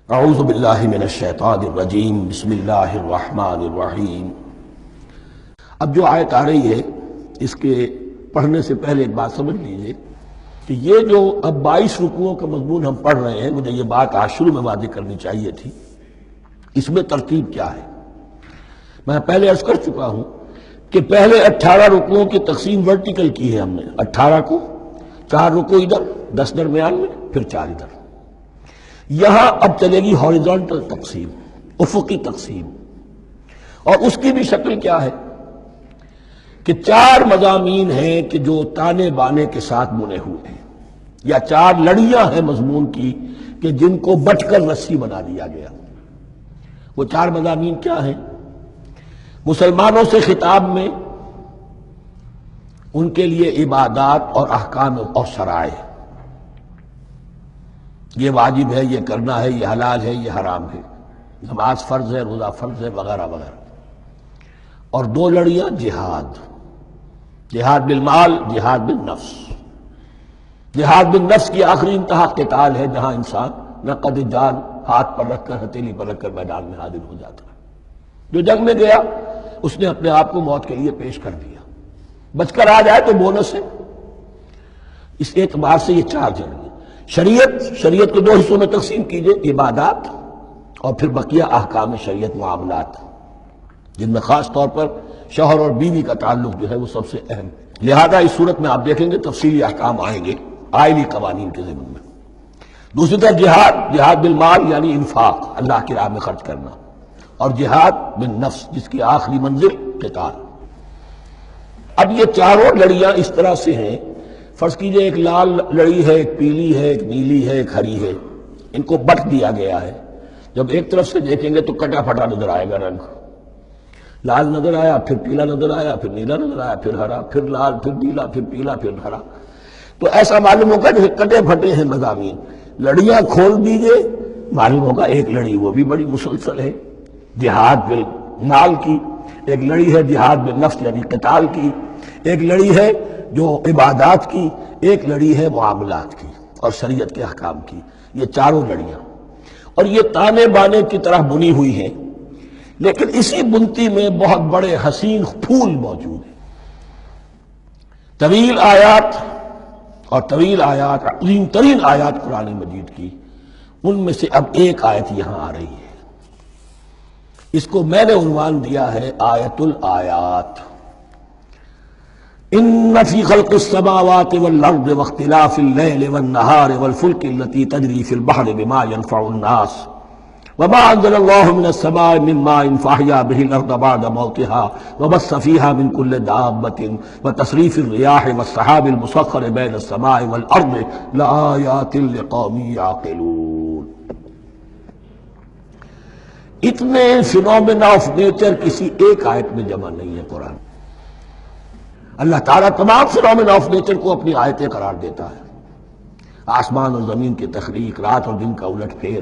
اعوذ باللہ من الشیطان الرجیم بسم اللہ الرحمن الرحیم۔ اب جو آیت آ رہی ہے اس کے پڑھنے سے پہلے ایک بات سمجھ لیجئے کہ یہ جو اب 22 رکوعوں کا مضمون ہم پڑھ رہے ہیں، مجھے یہ بات آج شروع میں واضح کرنی چاہیے تھی۔ اس میں ترتیب کیا ہے؟ میں پہلے عرض کر چکا ہوں کہ پہلے 18 رکوعوں کی تقسیم ورٹیکل کی ہے ہم نے، 18 کو 4 رکوع ادھر، 10 درمیان میں، پھر 4 ادھر۔ یہاں اب چلے گی ہاریزونٹل تقسیم، افقی تقسیم، اور اس کی بھی شکل کیا ہے کہ 4 مضامین ہیں کہ جو تانے بانے کے ساتھ بنے ہوئے ہیں، یا 4 لڑیاں ہیں مضمون کی کہ جن کو بٹ کر رسی بنا دیا گیا۔ وہ 4 مضامین کیا ہیں؟ مسلمانوں سے خطاب میں ان کے لیے عبادات اور احکام اور شرائع، یہ واجب ہے، یہ کرنا ہے، یہ حلال ہے، یہ حرام ہے، نماز فرض ہے، روزہ فرض ہے، وغیرہ وغیرہ۔ اور 2 لڑیاں جہاد، جہاد بالمال، جہاد بالنفس۔ جہاد بالنفس کی آخری انتہا قتال ہے، جہاں انسان نقد جان ہاتھ پر رکھ کر، ہتھیلی پر رکھ کر میدان میں حاضر ہو جاتا ہے۔ جو جنگ میں گیا اس نے اپنے آپ کو موت کے لیے پیش کر دیا، بچ کر آ جائے تو بونس ہے۔ اس اعتبار سے یہ 4 جنگ۔ شریعت کو 2 حصوں میں تقسیم کیجئے، عبادات اور پھر بقیہ احکام شریعت، معاملات، جن میں خاص طور پر شوہر اور بیوی کا تعلق جو ہے وہ سب سے اہم ہے۔ لہذا اس صورت میں آپ دیکھیں گے تفصیلی احکام آئیں گے آئلی قوانین کے ضمن میں۔ دوسری طرف جہاد بالمال یعنی انفاق، اللہ کی راہ میں خرچ کرنا، اور جہاد بالنفس جس کی آخری منزل قتال۔ اب یہ 4 لڑیاں اس طرح سے ہیں، فرض کیجئے ایک لال لڑی ہے، ایک پیلی ہے، ایک نیلی ہے، ایک ہری ہے، ان کو بٹ دیا گیا ہے۔ جب ایک طرف سے دیکھیں گے تو کٹا پھٹا نظر آئے گا رنگ، لال نظر آیا، پھر پیلا نظر آیا، پھر نیلا نظر آیا، پھر ہرا، پھر لال، پھر نیلا، پھر پیلا، پھر ہرا۔ تو ایسا معلوم ہوگا جیسے کٹے پھٹے ہیں مضامین۔ لڑیاں کھول دیجئے، معلوم ہوگا ایک لڑی وہ بھی بڑی مسلسل ہے، جہاد بالمال کی، ایک لڑی ہے جہاد بالنفس یعنی قتال کی، ایک لڑی ہے جو عبادات کی، ایک لڑی ہے معاملات کی اور شریعت کے احکام کی۔ یہ 4 لڑیاں، اور یہ تانے بانے کی طرح بنی ہوئی ہیں، لیکن اسی بنتی میں بہت بڑے حسین پھول موجود ہیں۔ طویل آیات اور طویل آیات، عظیم ترین آیات قرآن مجید کی، ان میں سے اب ایک آیت یہاں آ رہی ہے۔ اس کو میں نے عنوان دیا ہے آیت الآیات۔ ان فی خلق السماوات والارض واختلاف اللیل والنہار والفلک التی تجری فی البحر بما ينفع الناس وما انزل اللہ من السماء من ماء فاحیا به الارض بعد موتها وبث فیہا من کل دابۃ وتصریف الریاح والسحاب المسخر بین السماء والارض لآیات لقوم یعقلون۔ اتنے فینومینا آف نیچر کسی ایک آیت میں جمع نہیں ہے قرآن۔ اللہ تعالیٰ تمام فینومینا آف نیچر کو اپنی آیتیں قرار دیتا ہے۔ آسمان اور زمین کی تخلیق، رات اور دن کا الٹ پھیر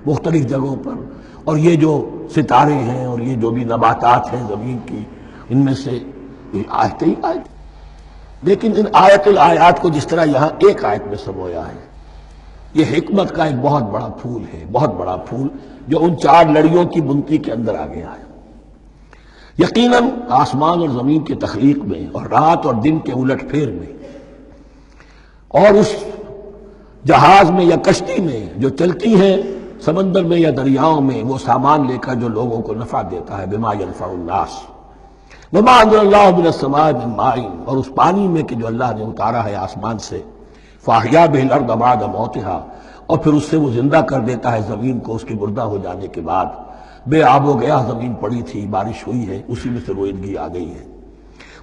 مختلف جگہوں پر، اور یہ جو ستارے ہیں اور یہ جو بھی نباتات ہیں زمین کی، ان میں سے آیتیں ہی آیتیں۔ لیکن ان آیت الآیات کو جس طرح یہاں ایک آیت میں سمویا ہے، یہ حکمت کا ایک بہت بڑا پھول ہے، بہت بڑا پھول جو ان 4 لڑیوں کی بنتی کے اندر آ گیا ہے۔ یقیناً آسمان اور زمین کی تخلیق میں اور رات اور دن کے الٹ پھیر میں، اور اس جہاز میں یا کشتی میں جو چلتی ہیں سمندر میں یا دریاؤں میں، وہ سامان لے کر جو لوگوں کو نفع دیتا ہے، بما ينفع الناس وما انزل اللہ من السماء من ماء، اور اس پانی میں کہ جو اللہ نے اتارا ہے آسمان سے، فاحیا به الارض بعد موتها، اور پھر اس سے وہ زندہ کر دیتا ہے زمین کو اس کے مردہ ہو جانے کے بعد۔ بے آب و گیا زمین پڑی تھی، بارش ہوئی ہے، اسی میں سے روئندگی آ گئی ہے۔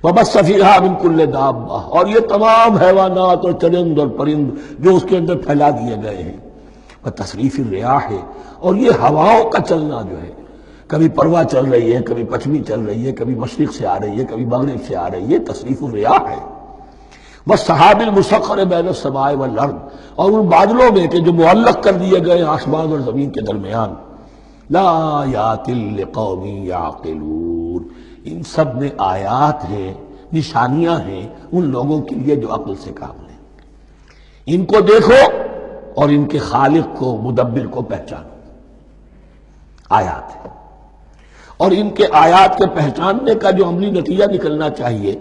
وَبَثَّ فِيهَا مِن كُلِّ دَابَّةٍ، اور یہ تمام حیوانات اور چرند اور پرند جو اس کے اندر پھیلا دیے گئے ہیں۔ وَتَصْرِيفِ الرِّيَاحِ، اور یہ ہواؤں کا چلنا جو ہے، کبھی پروا چل رہی ہے، کبھی پچھمی چل رہی ہے، کبھی مشرق سے آ رہی ہے، کبھی مغرب سے آ رہی ہے، تصریف الریاح ہے۔ وَالسَّحَابِ الْمُسَخَّرِ بَيْنَ السَّمَاءِ وَالْأَرْضِ، اور ان بادلوں میں کہ جو معلق کر دیے گئے آسمان اور زمین کے درمیان۔ لآیات لقوم یعقلون، ان سب میں آیات ہیں، نشانیاں ہیں ان لوگوں کے لیے جو عقل سے کام لیں۔ ان کو دیکھو اور ان کے خالق کو، مدبر کو پہچانو۔ آیات ہیں، اور ان کے آیات کے پہچاننے کا جو عملی نتیجہ نکلنا چاہیے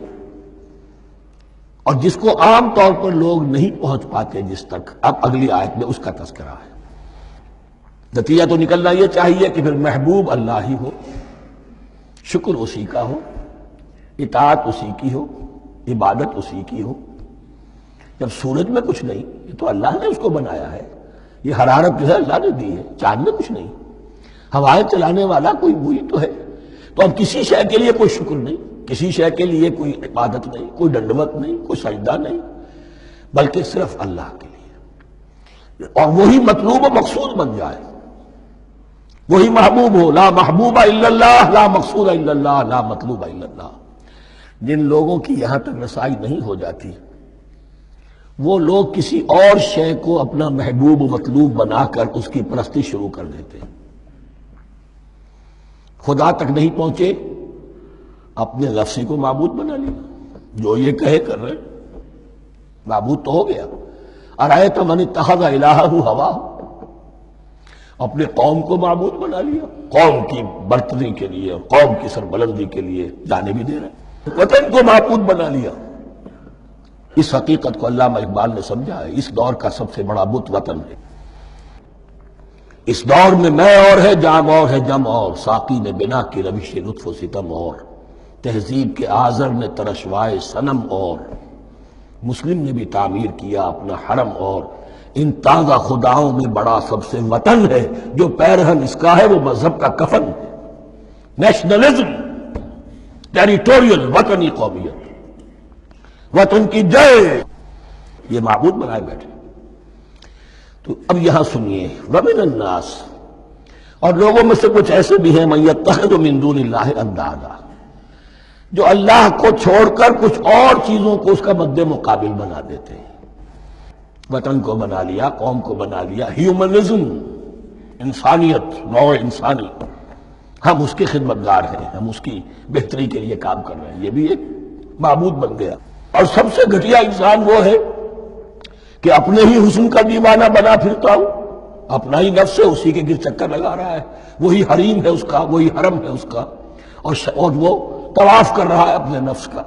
اور جس کو عام طور پر لوگ نہیں پہنچ پاتے جس تک، اب اگلی آیت میں اس کا تذکرہ ہے۔ نتیجہ تو نکلنا یہ چاہیے کہ پھر محبوب اللہ ہی ہو، شکر اسی کا ہو، اطاعت اسی کی ہو، عبادت اسی کی ہو۔ جب سورج میں کچھ نہیں، یہ تو اللہ نے اس کو بنایا ہے، یہ حرارت جو ہے اللہ نے دی ہے، چاند میں کچھ نہیں، ہوائیں چلانے والا کوئی وہی تو ہے، تو اب کسی شے کے لیے کوئی شکر نہیں، کسی شے کے لیے کوئی عبادت نہیں، کوئی ڈنڈوت نہیں، کوئی سجدہ نہیں، بلکہ صرف اللہ کے لیے، اور وہی مطلوب و مقصود بن جائے، وہی محبوب ہو۔ لا محبوب الا اللہ، لا مقصود الا اللہ، لا مطلوب الا اللہ۔ جن لوگوں کی یہاں تک رسائی نہیں ہو جاتی وہ لوگ کسی اور شے کو اپنا محبوب و مطلوب بنا کر اس کی پرستی شروع کر دیتے ہیں۔ خدا تک نہیں پہنچے، اپنے لفظی کو معبود بنا لیا، جو یہ کہے کر رہے، معبود تو ہو گیا۔ ارأیت من اتخذ الہہ ہواہ، اپنے قوم کو معبود بنا لیا، قوم کی برتری کے لیے اور قوم کی سربلندی کے لیے جانے بھی دے رہے، وطن کو معبود بنا لیا۔ اس حقیقت کو علامہ اقبال نے سمجھا ہے، اس دور کا سب سے بڑا بت وطن ہے۔ اس دور میں میں اور ہے، جام اور ہے، جم اور، ساقی نے بنا کی روش لطف و ستم اور، تہذیب کے آزر نے ترشوائے صنم اور، مسلم نے بھی تعمیر کیا اپنا حرم اور، ان تازہ خداؤں میں بڑا سب سے وطن ہے، جو پیرہن اس کا ہے وہ مذہب کا کفن ہے۔ نیشنلزم، ٹیریٹوریل، وطنی قومیت، وطن کی جے، یہ معبود بنائے بیٹھے۔ تو اب یہاں سنیے، وَمِنَ النَّاسِ، اور لوگوں میں سے کچھ ایسے بھی ہیں مَن يَتَّخِذُ مِن دُونِ اللَّهِ أَندَادًا، جو اللہ کو چھوڑ کر کچھ اور چیزوں کو اس کا مد مقابل بنا دیتے ہیں۔ وطن کو بنا لیا، قوم کو بنا لیا، ہیومنزم، انسانیت، نوع انسانی، ہم اس کے خدمتگار ہیں، ہم اس کی بہتری کے لیے کام کر رہے ہیں، یہ بھی ایک معبود بن گیا۔ اور سب سے گھٹیا انسان وہ ہے کہ اپنے ہی حسن کا دیوانہ بنا پھرتا ہوں، اپنا ہی نفس ہے، اسی کے گر چکر لگا رہا ہے، وہی حریم ہے اس کا، وہی حرم ہے اس کا، اور وہ طواف کر رہا ہے اپنے نفس کا،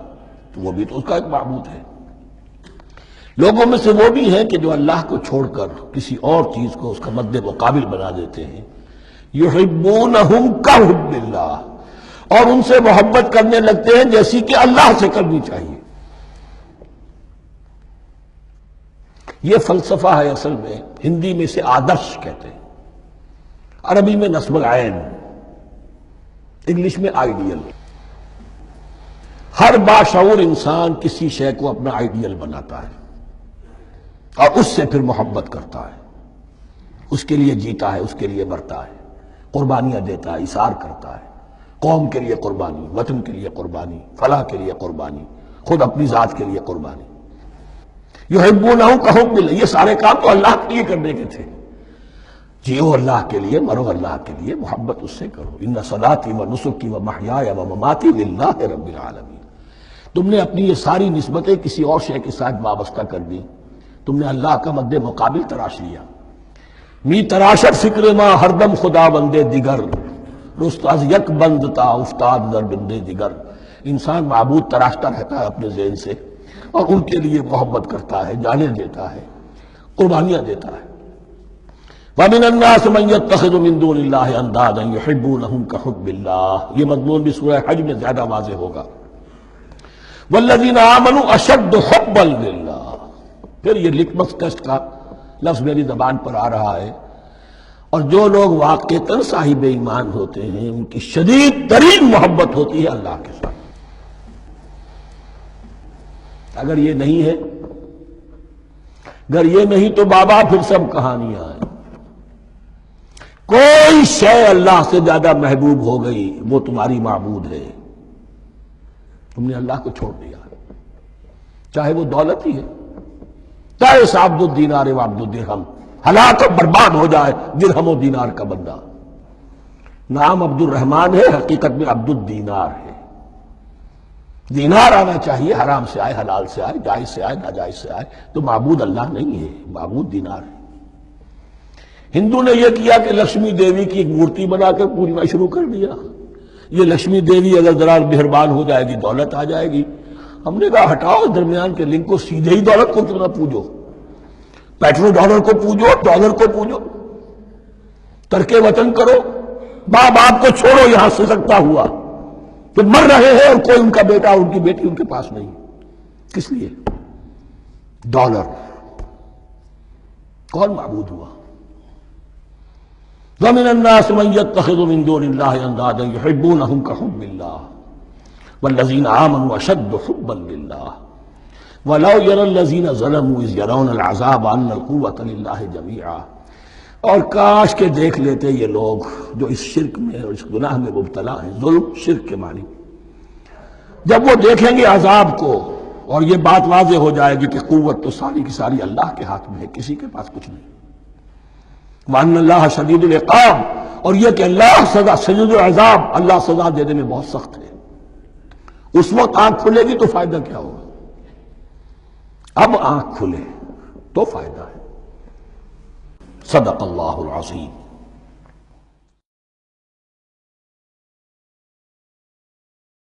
تو وہ بھی تو اس کا ایک معبود ہے۔ لوگوں میں سے وہ بھی ہیں کہ جو اللہ کو چھوڑ کر کسی اور چیز کو اس کا مد مقابل بنا دیتے ہیں، یحبونہم کحب اللہ، اور ان سے محبت کرنے لگتے ہیں جیسی کہ اللہ سے کرنی چاہیے۔ یہ فلسفہ ہے اصل میں، ہندی میں اسے آدرش کہتے ہیں، عربی میں نصب العین، انگلش میں آئیڈیل۔ ہر باشعور انسان کسی شے کو اپنا آئیڈیل بناتا ہے اور اس سے پھر محبت کرتا ہے، اس کے لیے جیتا ہے، اس کے لیے مرتا ہے، قربانیاں دیتا ہے، اثار کرتا ہے، قوم کے لیے قربانی، وطن کے لیے قربانی، فلاح کے لیے قربانی، خود اپنی ذات کے لیے قربانی۔ یحبونہ کحب اللہ، یہ سارے کام تو اللہ کے لیے کرنے کے تھے، جیو اللہ کے لیے، مرو اللہ کے لیے، محبت اس سے کرو۔ ان صلاتی و نسکی و محیای و مماتی للہ رب العالمین۔ تم نے اپنی یہ ساری نسبتیں کسی اور شے کے ساتھ وابستہ کر دی، تم نے اللہ کا مد مقابل تراش لیا۔ می تراشت فکر ما ہر دم خدا بندے دیگر، رست از یک بند تا افتاد در بندے دیگر۔ انسان معبود تراشتا رہتا ہے اپنے ذہن سے اور ان کے لیے محبت کرتا ہے، جانیں دیتا ہے، قربانیاں دیتا ہے۔ وَمِنَ النَّاسِ مَن يَتَّخِذُ مِن دُونِ اللَّهِ أَندَادًا يُحِبُّونَهُمْ كَحُبِّ اللَّهِ، یہ مضمون بھی سورہ حج میں زیادہ واضح ہوگا۔ وَالَّذِينَ آمَنُوا أَشَدُّ حُبًّا لِلَّهِ، پھر یہ لٹمس ٹیسٹ کا لفظ میری زبان پر آ رہا ہے، اور جو لوگ واقعتاً صاحب ایمان ہوتے ہیں ان کی شدید ترین محبت ہوتی ہے اللہ کے ساتھ۔ اگر یہ نہیں ہے، اگر یہ نہیں تو بابا پھر سب کہانیاں ہیں۔ کوئی شے اللہ سے زیادہ محبوب ہو گئی وہ تمہاری معبود ہے، تم نے اللہ کو چھوڑ دیا، چاہے وہ دولت ہی ہے، چاہے اس عبد الدینار و عبد الدرہم، ہلاک و برباد ہو جائے درہم و دینار کا بندہ۔ نام عبد الرحمن ہے، حقیقت میں عبد الدینار ہے۔ دینار آنا چاہیے، حرام سے آئے، حلال سے آئے، جائز سے آئے، ناجائز سے آئے، تو معبود اللہ نہیں ہے، معبود دینار ہے۔ ہندو نے یہ کیا کہ لکشمی دیوی کی ایک مورتی بنا کر پوجنا شروع کر دیا، یہ لکشمی دیوی اگر ذرا مہربان ہو جائے گی دولت آ جائے گی۔ ہم نے کہا ہٹاؤ اس درمیان کے لنک کو، سیدھے ہی دولت کو کیوں نہ پوجو، پیٹرو ڈالر کو پوجو، ڈالر کو پوجو، ترک وطن کرو، ماں باپ کو چھوڑو یہاں سسکتا ہوا، تو مر رہے ہیں اور کوئی ان کا بیٹا ان کی بیٹی ان کے پاس نہیں، کس لیے؟ ڈالر۔ کون معبود ہوا؟ وَمِنَ النَّاسِ مَن يَتَّخِذُ مِن دُونِ اللَّهِ أَندَادًا يُحِبُّونَهُمْ كَحُبِّ اللَّهِ وَالَّذِينَ آمَنُوا أَشَدُّ حُبًّا لِلَّهِ وَلَوْ يَرَى الَّذِينَ ظَلَمُوا إِذْ يَرَوْنَ الْعَذَابَ أَنَّ الْقُوَّةَ لِلَّهِ جَمِيعًا، اور کاش کہ دیکھ لیتے یہ لوگ جو اس شرک میں اور اس گناہ میں مبتلا ہیں، ظلم شرک کے معنی، جب وہ دیکھیں گے عذاب کو اور یہ بات واضح ہو جائے گی کہ قوت تو ساری کی ساری اللہ کے ہاتھ میں ہے، کسی کے پاس کچھ نہیں، وَأَنَّ اللَّهَ شَدِيدُ الْعِقَابِ، اور یہ کہ اللہ سزا شدید العذاب، اللہ سزا دینے میں بہت سخت ہے۔ اس وقت آنکھ کھلے گی تو فائدہ کیا ہوگا؟ اب آنکھ کھلے تو فائدہ ہے۔ صدق اللہ العظیم۔